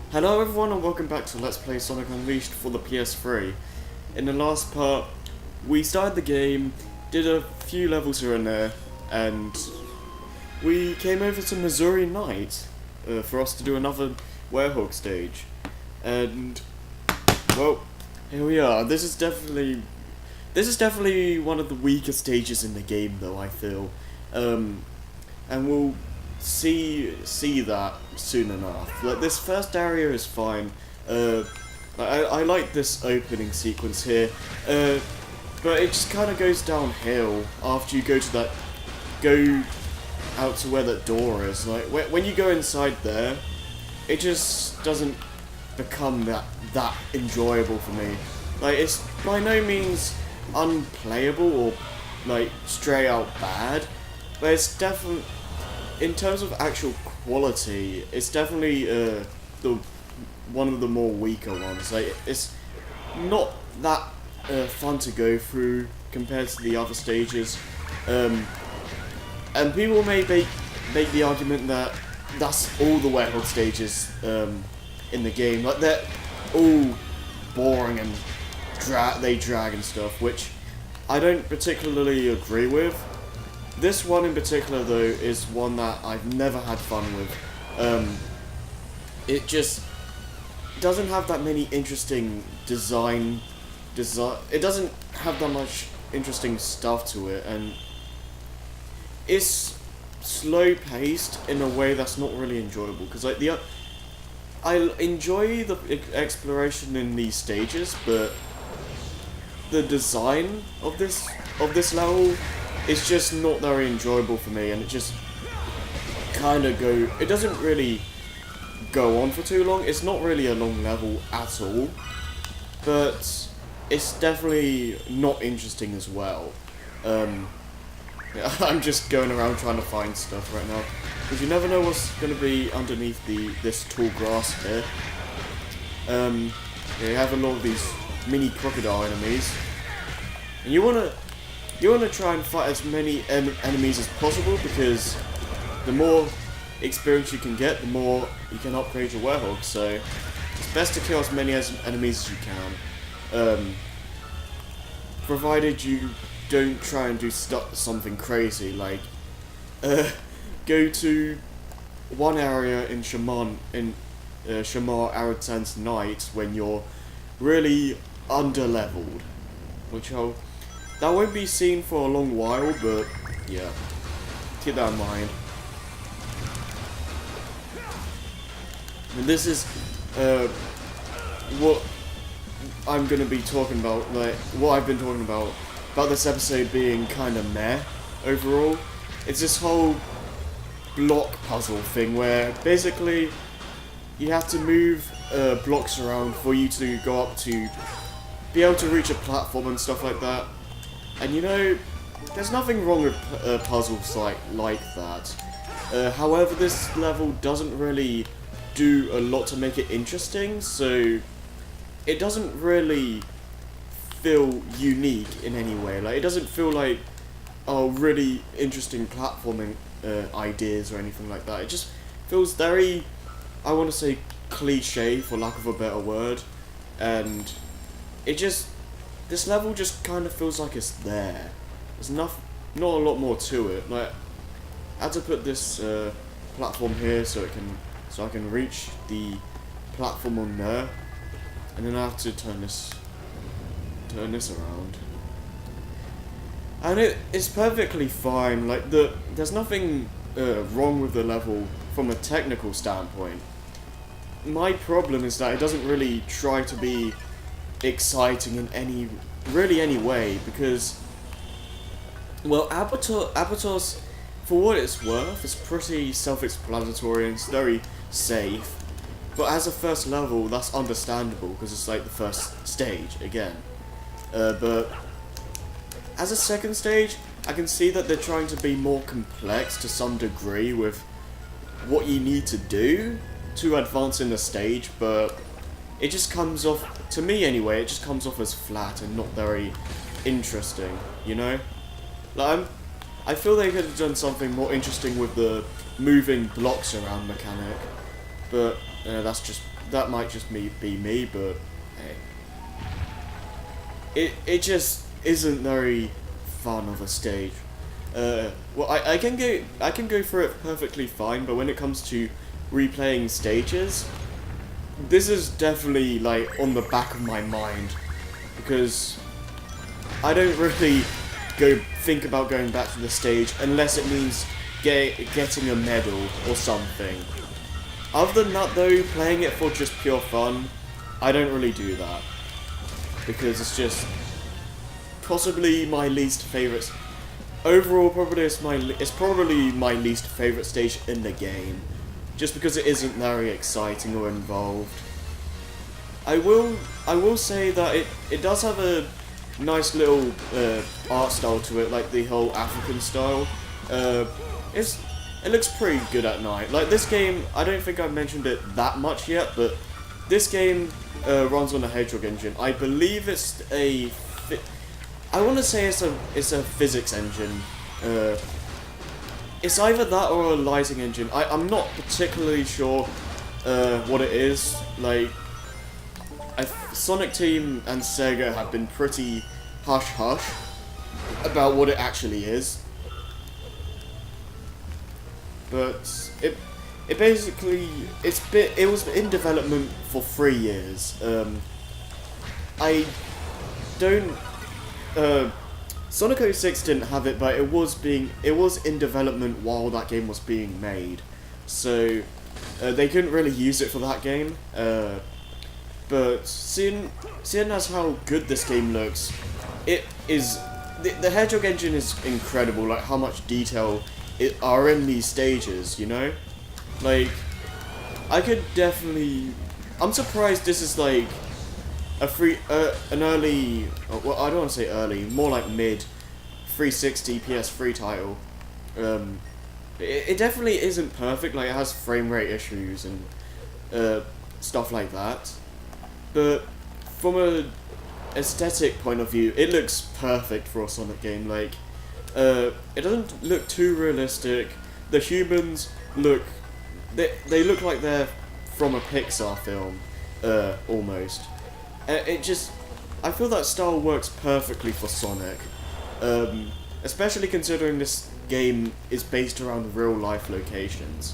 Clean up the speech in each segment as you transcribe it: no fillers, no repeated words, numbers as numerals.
Hello everyone and welcome back to Let's Play Sonic Unleashed for the PS3. In the last part, we started the game, did a few levels here and there, and we came over to Mazuri Night for us to do another Werehog stage. And, well, here we are. This is definitely one of the weaker stages in the game though, I feel. And we'll see that soon enough. Like, this first area is fine. I like this opening sequence here, but it just kind of goes downhill after you go out to where that door is. Like, when you go inside there, it just doesn't become that enjoyable for me. Like, it's by no means unplayable or like straight out bad, but it's definitely, in terms of actual quality, it's definitely one of the more weaker ones. Like, it's not that fun to go through compared to the other stages, and people may make the argument that that's all the Werehog stages in the game. Like, they're all boring and they drag and stuff, which I don't particularly agree with. This one in particular, though, is one that I've never had fun with. It just doesn't have that many interesting design. It doesn't have that much interesting stuff to it, and it's slow-paced in a way that's not really enjoyable. Because like I enjoy the exploration in these stages, but the design of this level, it's just not very enjoyable for me, and it just it doesn't really go on for too long. It's not really a long level at all, but it's definitely not interesting as well. I'm just going around trying to find stuff right now, because you never know what's going to be underneath this tall grass here. You have a lot of these mini crocodile enemies, and you want to try and fight as many enemies as possible, because the more experience you can get, the more you can upgrade your Werehog. So it's best to kill as many enemies as you can, provided you don't try and do something crazy, like go to one area in Shamar Aratan's Night when you're really under-leveled, that won't be seen for a long while, but yeah, keep that in mind. And this is what I'm going to be talking about, like what I've been talking about this episode being kind of meh overall. It's this whole block puzzle thing where basically you have to move blocks around for you to go up to be able to reach a platform and stuff like that. And you know, there's nothing wrong with puzzles like that. However, this level doesn't really do a lot to make it interesting, so it doesn't really feel unique in any way. Like, it doesn't feel like really interesting platforming ideas or anything like that. It just feels very, I want to say, cliche for lack of a better word, and this level just kind of feels like it's there. There's not a lot more to it. Like, I had to put this platform here so I can reach the platform on there, and then I have to turn this around. And it's perfectly fine. Like, there's nothing wrong with the level from a technical standpoint. My problem is that it doesn't really try to be exciting in any way, because, well, Abatos, for what it's worth, is pretty self-explanatory and it's very safe. But as a first level, that's understandable, because it's like the first stage again. But as a second stage, I can see that they're trying to be more complex to some degree with what you need to do to advance in the stage, but it just comes off, to me anyway, it just comes off as flat and not very interesting, you know? Like, I feel they could have done something more interesting with the moving blocks around mechanic, but that's just that might just be me, but hey, it just isn't very fun of a stage. Well, I can go through it perfectly fine, but when it comes to replaying stages, this is definitely like on the back of my mind, because I don't really think about going back to the stage unless it means getting a medal or something. Other than that though, playing it for just pure fun, I don't really do that, because it's just possibly my least favourite. Overall, it's probably my least favourite stage in the game, just because it isn't very exciting or involved. I will say that it does have a nice little art style to it, like the whole African style. It looks pretty good at night. Like this game, I don't think I've mentioned it that much yet, but this game runs on a Hedgehog engine. I believe it's I want to say it's a physics engine. It's either that or a lighting engine. I'm not particularly sure what it is. Like, Sonic Team and Sega have been pretty hush-hush about what it actually is. But it basically it was in development for 3 years. I don't. Sonic 06 didn't have it, but it was in development while that game was being made, so they couldn't really use it for that game. But seeing as how good this game looks, it is the Hedgehog engine is incredible. Like how much detail are in these stages, you know? Like, I could definitely. I'm surprised this is like an early, well, I don't want to say early, more like mid 360 PS3 title. It definitely isn't perfect. Like, it has frame rate issues and stuff like that. But from a aesthetic point of view, it looks perfect for a Sonic game. Like, it doesn't look too realistic. The humans look, they look like they're from a Pixar film, almost. I feel that style works perfectly for Sonic, especially considering this game is based around real life locations.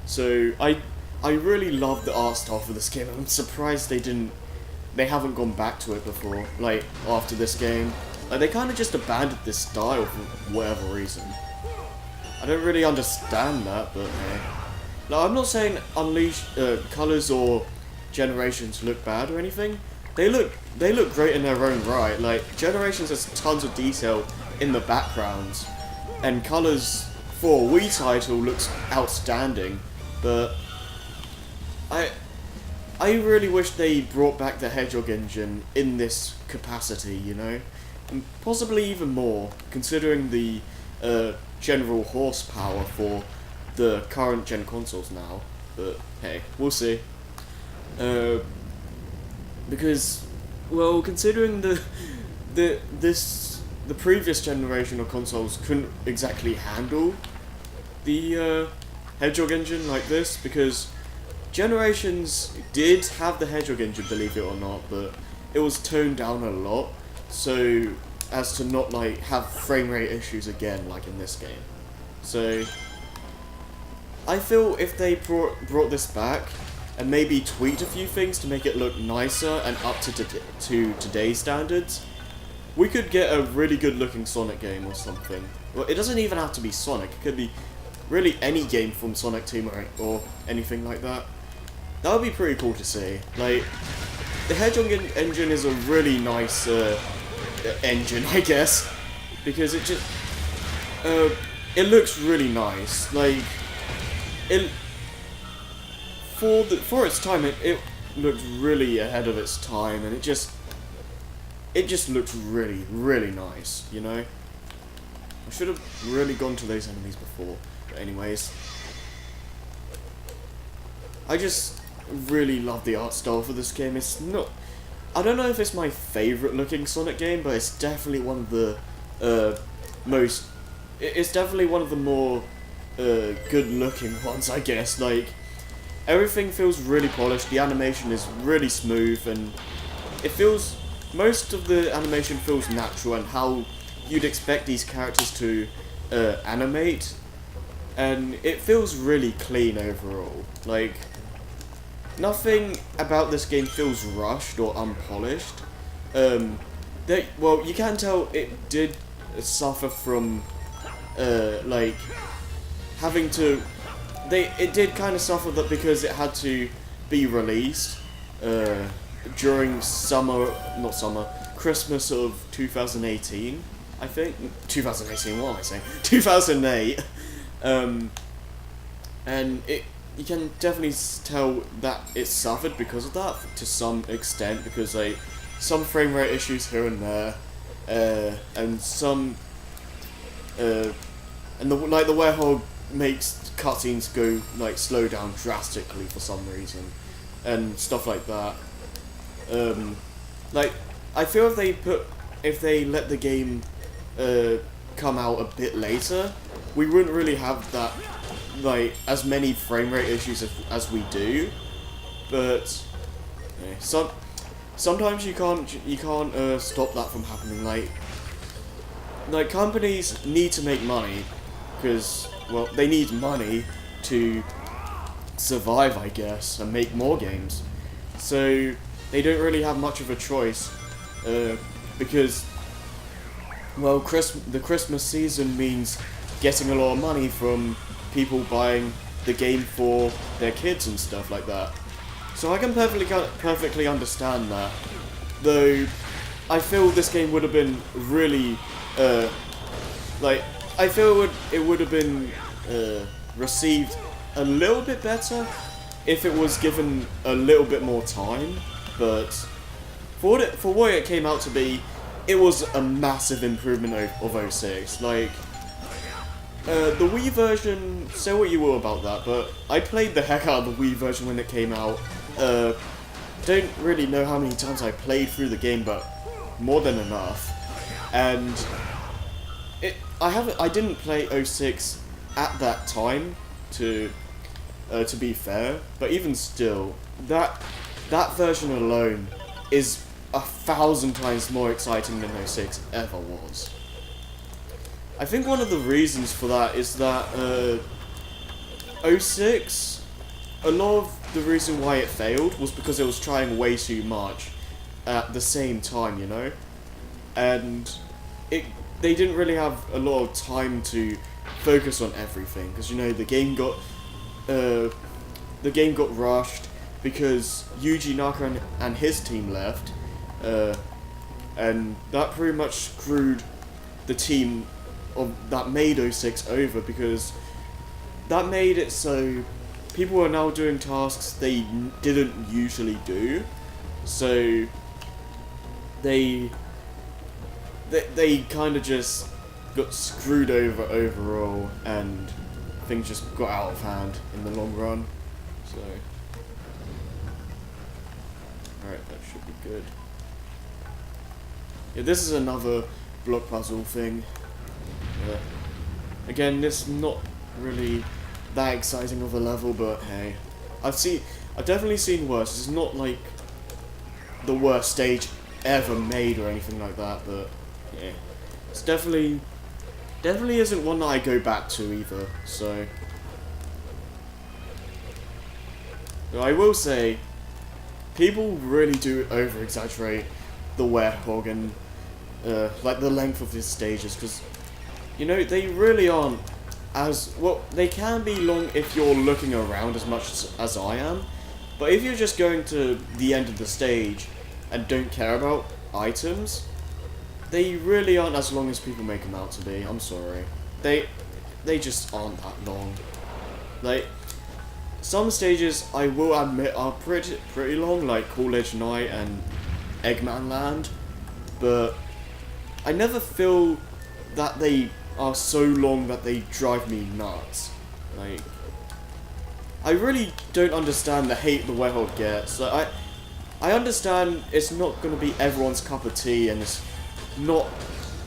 So I really love the art style for this game. I'm surprised they haven't gone back to it before, like after this game. Like they kind of just abandoned this style for whatever reason. I don't really understand that, but hey. Like, I'm not saying Colors or Generations look bad or anything. They look great in their own right. Like, Generations has tons of detail in the backgrounds, and Colors for a Wii title looks outstanding. But I really wish they brought back the Hedgehog engine in this capacity, you know, and possibly even more, considering the general horsepower for the current gen consoles now. But hey, we'll see. Because, well, considering the previous generation of consoles couldn't exactly handle the Hedgehog engine like this, because Generations did have the Hedgehog engine, believe it or not, but it was toned down a lot, so as to not like have frame rate issues again like in this game. So I feel if they brought this back and maybe tweaked a few things to make it look nicer and up to today's standards, we could get a really good looking Sonic game or something. Well, it doesn't even have to be Sonic, it could be really any game from Sonic Team or anything like that. That would be pretty cool to see. Like, the Hedgehog engine is a really nice engine, I guess, because it just it looks really nice. Like, for its time, it looked really ahead of its time, and it just looks really, really nice, you know? I should have really gone to those enemies before, but anyways. I just really love the art style for this game. It's not, I don't know if it's my favourite looking Sonic game, but it's definitely one of the it's definitely one of the more good looking ones, I guess. Like, everything feels really polished, the animation is really smooth, and it feels, most of the animation feels natural and how you'd expect these characters to animate, and it feels really clean overall. Like, nothing about this game feels rushed or unpolished. Well, you can tell it did suffer from, like, having to, it did kind of suffer that because it had to be released, during Christmas of 2018, I think. 2018, what am I saying? 2008. And you can definitely tell that it suffered because of that, to some extent, because, like, some frame rate issues here and there, and some, and the werehog makes cutscenes go, like, slow down drastically for some reason, and stuff like that. Like, I feel if they let the game come out a bit later, we wouldn't really have that, like, as many frame rate issues as we do. But sometimes you can't stop that from happening. Like companies need to make money because, well, they need money to survive, I guess, and make more games. So they don't really have much of a choice, because, well, the Christmas season means getting a lot of money from people buying the game for their kids and stuff like that. So I can perfectly understand that. Though, I feel this game would have been really, I feel it would have been received a little bit better if it was given a little bit more time. But for what it came out to be, it was a massive improvement of 06. Like, the Wii version, say what you will about that, but I played the heck out of the Wii version when it came out. Don't really know how many times I played through the game, but more than enough. And I didn't play 06 at that time, to be fair, but even still, that version alone is 1,000 times more exciting than 06 ever was. I think one of the reasons for that is that 06, a lot of the reason why it failed was because it was trying way too much at the same time, you know? And they didn't really have a lot of time to focus on everything, because, you know, the game got rushed because Yuji Naka and his team left, and that pretty much screwed the team that made 06 over, because that made it so people are now doing tasks they didn't usually do, so they kind of just got screwed over overall, and things just got out of hand in the long run. So, alright, that should be good. Yeah, this is another block puzzle thing. Again, this is not really that exciting of a level, but hey, I've definitely seen worse. It's not like the worst stage ever made or anything like that, but yeah, it's definitely isn't one that I go back to either. So I will say, people really do over-exaggerate the werehog and like the length of his stages, because, you know, they really aren't as well. They can be long if you're looking around as much as I am, but if you're just going to the end of the stage and don't care about items, they really aren't as long as people make them out to be. I'm sorry, they just aren't that long. Like, some stages, I will admit, are pretty long, like College Night and Eggman Land, but I never feel that they are so long that they drive me nuts. Like, I really don't understand the hate the werehog gets. Like, I understand it's not going to be everyone's cup of tea, and it's not,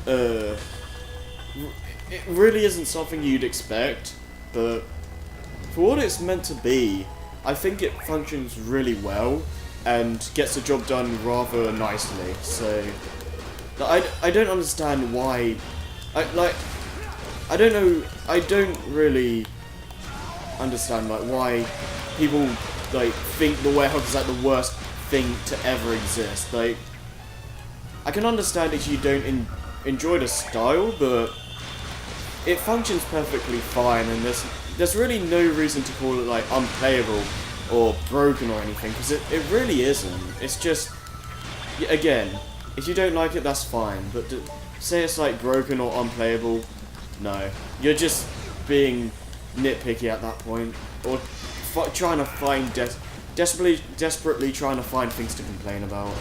it really isn't something you'd expect, but for what it's meant to be, I think it functions really well and gets the job done rather nicely. So I don't understand why. I don't know. I don't really understand like why people like think the werehog is like the worst thing to ever exist. Like, I can understand if you don't enjoy the style, but it functions perfectly fine, and there's really no reason to call it like unplayable or broken or anything, because it really isn't. It's just, again, if you don't like it, that's fine, but to say it's like broken or unplayable, no. You're just being nitpicky at that point, or trying to find desperately trying to find things to complain about.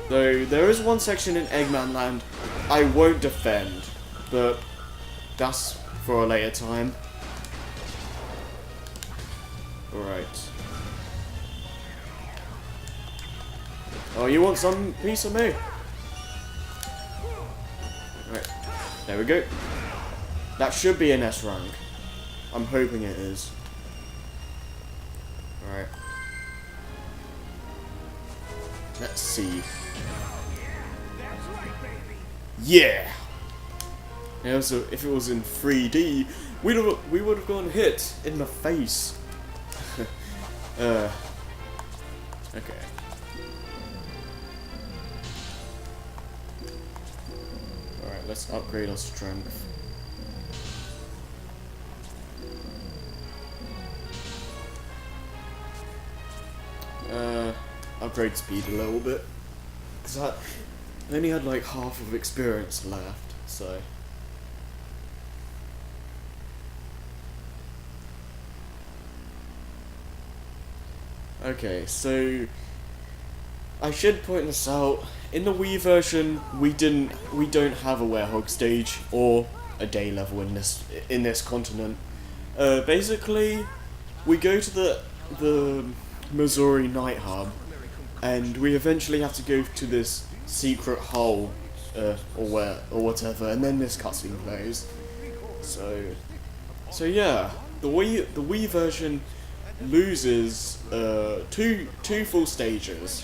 Though there is one section in Eggman Land I won't defend, but that's for a later time. Alright. Oh, you want some piece of me? Right. There we go. That should be an S rank. I'm hoping it is. Alright. Let's see. Yeah! And also, if it was in 3D, we would have gotten hit in the face. Okay. Alright, let's upgrade our strength. Upgrade speed a little bit. Because I only had like half of experience left, so. Okay, so I should point this out. In the Wii version, we don't have a werehog stage or a day level in this continent. Basically, we go to the Mazuri Night hub, and we eventually have to go to this secret hole, or whatever, and then this cutscene plays. So yeah, the Wii version loses two full stages.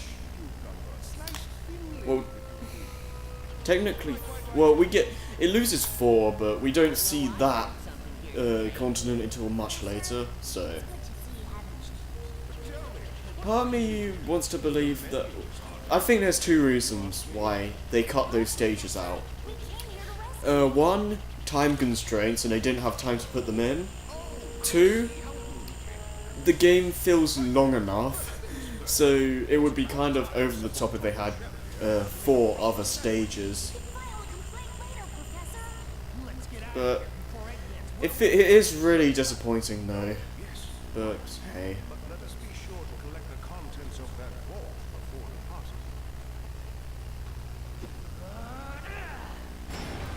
Well, technically, it loses 4, but we don't see that continent until much later. So part of me wants to believe that. I think there's 2 reasons why they cut those stages out. One, time constraints, and they didn't have time to put them in. 2, the game feels long enough, so it would be kind of over the top if they had 4 other stages. But it is really disappointing though. But hey.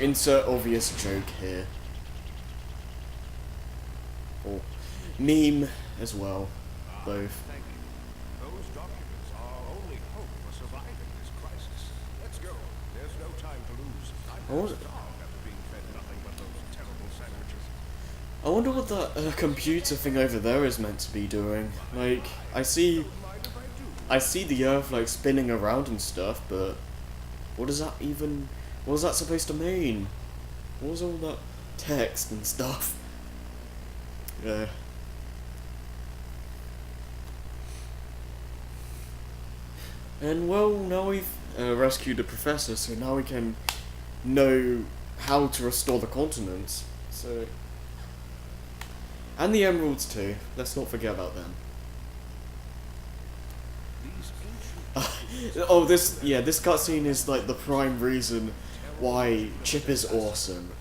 Insert obvious joke here. Or meme as well. Both. Those documents are our only hope for surviving this crisis. Let's go. There's no time to lose. I'm starved after being fed nothing but those terrible sandwiches. I wonder what that computer thing over there is meant to be doing. Like, I see the Earth like spinning around and stuff, but what is that supposed to mean? What was all that text and stuff? And well, now we've rescued the professor, so now we can know how to restore the continents. So, and the emeralds too. Let's not forget about them. Oh, this cutscene is like the prime reason why Chip is awesome.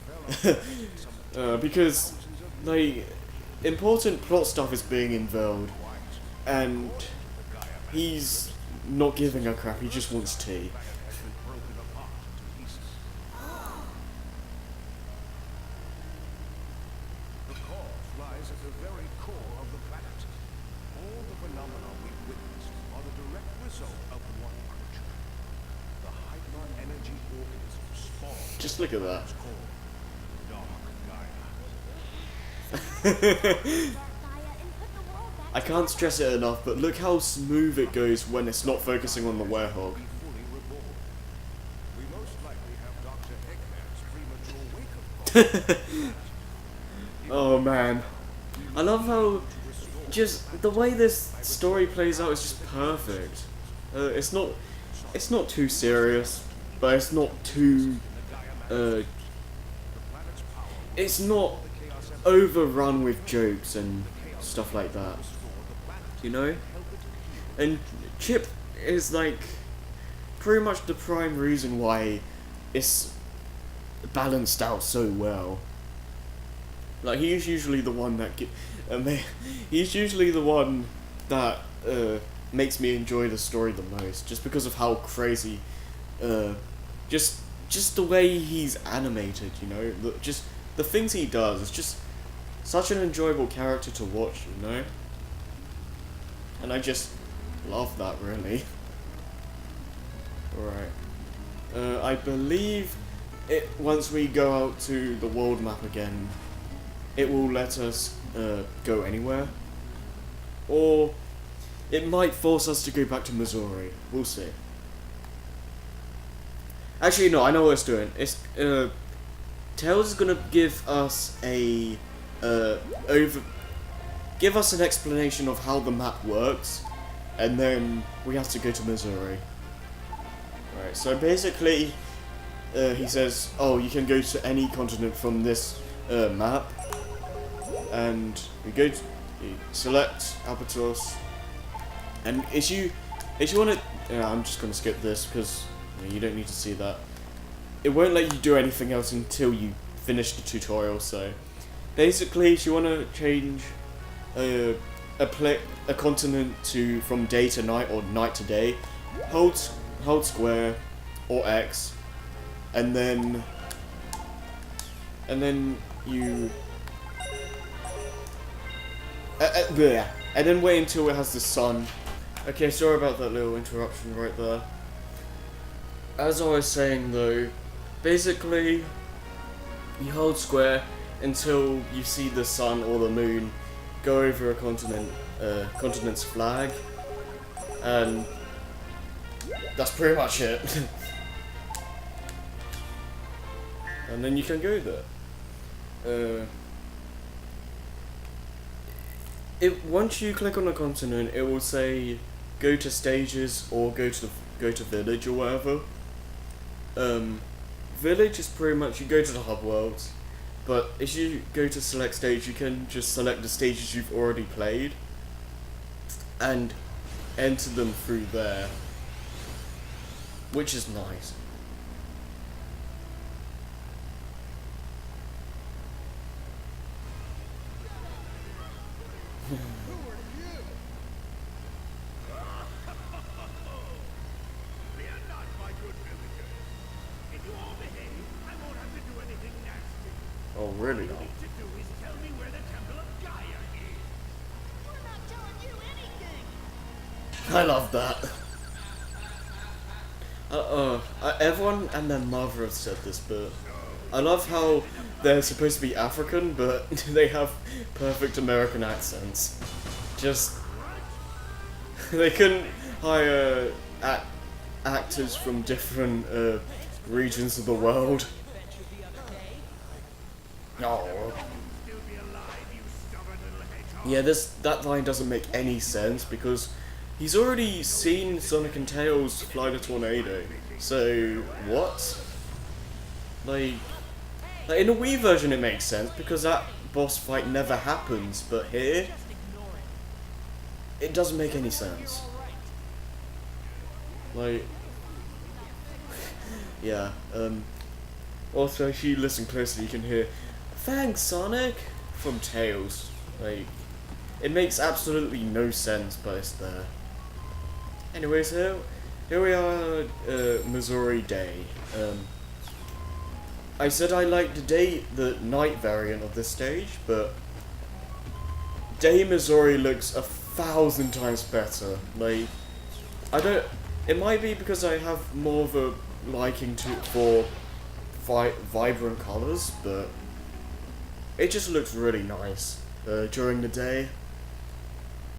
Because like important plot stuff is being unveiled, and he's not giving a crap. He just wants tea. The cause lies at the very core of the planet. All the phenomena we've witnessed are the direct result of one creature. The hyper-energy organism spawned. Just look at that. Dark Gaia. I can't stress it enough, but look how smooth it goes when it's not focusing on the werehog. Be fully reborn. We most likely have Dr. Eggman's premature wake-up call. Oh man. I love how just the way this story plays out is just perfect. It's not too serious, but it's not too it's not overrun with jokes and stuff like that. You know? And Chip is like pretty much the prime reason why it's balanced out so well. Like he's usually the one that he's usually the one that makes me enjoy the story the most, just because of how crazy, just the way he's animated. You know, just the things he does. It's just such an enjoyable character to watch. You know, and I just love that really. Alright. I believe once we go out to the world map again, it will let us go anywhere. Or it might force us to go back to Mazuri. We'll see. Actually, no, I know what it's doing. It's Tails is gonna give us give us an explanation of how the map works, and then we have to go to Mazuri. Right, so basically, he says, oh, you can go to any continent from this map, and you select Albatross, and if you want to, yeah, I'm just going to skip this because you don't need to see that. It won't let you do anything else until you finish the tutorial, so basically, if you want to change a continent from day to night or night to day, hold square or X, and then you and then wait until it has the sun. Okay, sorry about that little interruption right there. As I was saying though, basically you hold square until you see the sun or the moon go over a continent's flag, and that's pretty much it. And then you can go there. Once you click on a continent, it will say go to stages or go to village or whatever. Village is pretty much you go to the hub worlds, but if you go to select stage, you can just select the stages you've already played and enter them through there, which is nice. Oh, really? I love that. Everyone and their mother have said this, but I love how they're supposed to be African, but they have perfect American accents. Just they couldn't hire actors from different regions of the world. Oh. Yeah, that line doesn't make any sense because he's already seen Sonic and Tails fly the tornado. So what? Like in the Wii version it makes sense because that boss fight never happens, but here it doesn't make any sense. Like yeah, also if you listen closely you can hear "Thanks, Sonic" from Tails. Like, it makes absolutely no sense, but it's there. Anyways, here we are, Mazuri Day. I said I liked the night variant of this stage, but Day Mazuri looks 1,000 times better. Like, it might be because I have more of a liking for vibrant colors, but it just looks really nice. during the day.